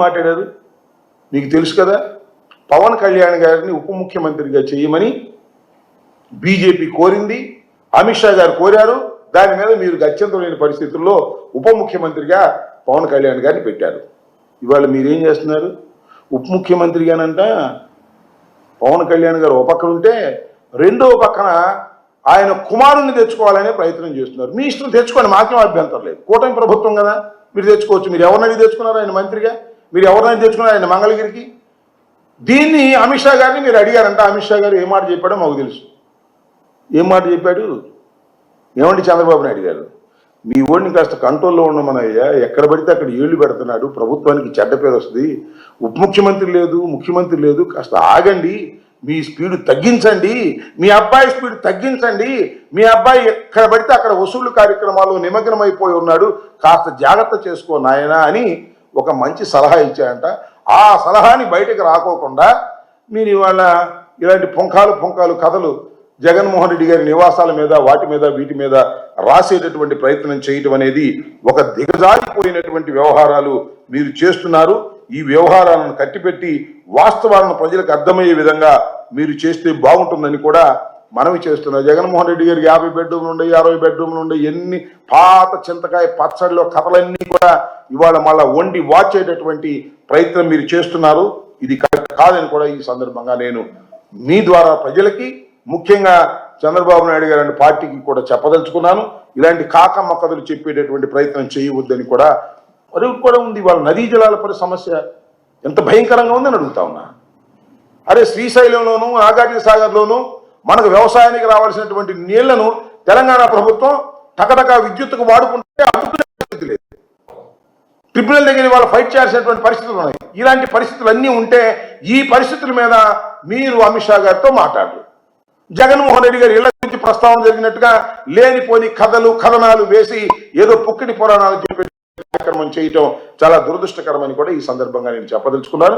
మాట్లాడారు మీకు తెలుసు కదా. పవన్ కళ్యాణ్ గారిని ఉప ముఖ్యమంత్రిగా చేయమని బీజేపీ కోరింది, అమిత్ షా గారు కోరారు. దాని మీద మీరు గత్యంతరం లేని పరిస్థితుల్లో ఉప ముఖ్యమంత్రిగా పవన్ కళ్యాణ్ గారిని పెట్టారు. ఇవాళ మీరేం చేస్తున్నారు? ఉప ముఖ్యమంత్రిగానంట పవన్ కళ్యాణ్ గారు ఒక పక్కన ఉంటే రెండో పక్కన ఆయన కుమారుణ్ణి తెచ్చుకోవాలనే ప్రయత్నం చేస్తున్నారు. మీ ఇష్టం తెచ్చుకోండి, మాకేం అభ్యంతరం లేదు. కూటమి ప్రభుత్వం కదా, మీరు తెచ్చుకోవచ్చు. మీరు ఎవరినైనా తెచ్చుకున్నారు ఆయన మంత్రిగా, మీరు ఎవరినైనా తెచ్చుకున్నారు ఆయన మంగళగిరికి. దీన్ని అమిత్ షా గారిని మీరు అడిగారంట. అమిత్ షా గారు ఏ మాట చెప్పాడో మాకు తెలుసు. ఏం మాట చెప్పాడు? ఏమండి చంద్రబాబు నాయుడు గారు, మీ ఓడిని కాస్త కంట్రోల్లో ఉండమనయ్యా, ఎక్కడ పడితే అక్కడ ఏళ్లు పెడుతున్నాడు, ప్రభుత్వానికి చెడ్డ పేరు వస్తుంది, ఉప ముఖ్యమంత్రి లేదు, ముఖ్యమంత్రి లేదు, కాస్త ఆగండి, మీ స్పీడ్ తగ్గించండి, మీ అబ్బాయి స్పీడ్ తగ్గించండి, మీ అబ్బాయి ఎక్కడ పడితే అక్కడ వసూలు కార్యక్రమాల్లో నిమగ్నమైపోయి ఉన్నాడు, కాస్త జాగ్రత్త చేసుకో నాయనా అని ఒక మంచి సలహా ఇచ్చాయంట. ఆ సలహాని బయటకు రాకోకుండా మీరు ఇవాళ ఇలాంటి పుంకాలు కథలు జగన్మోహన్ రెడ్డి గారి నివాసాల మీద వాటి మీద వీటి మీద రాసేటటువంటి ప్రయత్నం చేయటం అనేది ఒక దిగజారిపోయినటువంటి వ్యవహారాలు మీరు చేస్తున్నారు. ఈ వ్యవహారాలను కట్టిపెట్టి వాస్తవాలను ప్రజలకు అర్థమయ్యే విధంగా మీరు చేస్తే బాగుంటుందని కూడా మనవి చేస్తున్నారు. జగన్మోహన్ రెడ్డి గారికి 50 బెడ్రూమ్లు ఉండే, 60 బెడ్రూమ్లు ఉండే, ఎన్ని పాత చింతకాయ పచ్చడిలో కథలన్నీ కూడా ఇవాళ మళ్ళా వండి వాచేటటువంటి ప్రయత్నం మీరు చేస్తున్నారు. ఇది కరెక్ట్ కాదని కూడా ఈ సందర్భంగా నేను మీ ద్వారా ప్రజలకి, ముఖ్యంగా చంద్రబాబు నాయుడు గారి పార్టీకి కూడా చెప్పదలుచుకున్నాను. ఇలాంటి కాకమ్మ కథలు చెప్పేటటువంటి ప్రయత్నం చేయవద్దని కూడా మరొకటి కూడా ఉంది. వాళ్ళ నదీ జలాల సమస్య ఎంత భయంకరంగా ఉందని అడుగుతా ఉన్నా. అరే శ్రీశైలంలోను నాగార్జున సాగర్లోను మనకు వ్యవసాయానికి రావాల్సినటువంటి నీళ్లను తెలంగాణ ప్రభుత్వం టకటకా విద్యుత్తుకు వాడుకుంటే అడ్డుకునే పరిస్థితి లేదు. ట్రిబ్యునల్ దగ్గర వాళ్ళు ఫైట్ చేయాల్సినటువంటి పరిస్థితులు ఉన్నాయి. ఇలాంటి పరిస్థితులు అన్నీ ఉంటే ఈ పరిస్థితుల మీద మీరు అమిత్ షా గారితో మాట్లాడరు. జగన్మోహన్ రెడ్డి గారి ఇళ్ల గురించి ప్రస్తావన జరిగినట్టుగా లేనిపోని కథనాలు వేసి ఏదో పుక్కిడి పురాణాలు చెప్పే కార్యక్రమం చేయటం చాలా దురదృష్టకరమని కూడా ఈ సందర్భంగా నేను చెప్పదలుచుకున్నాను.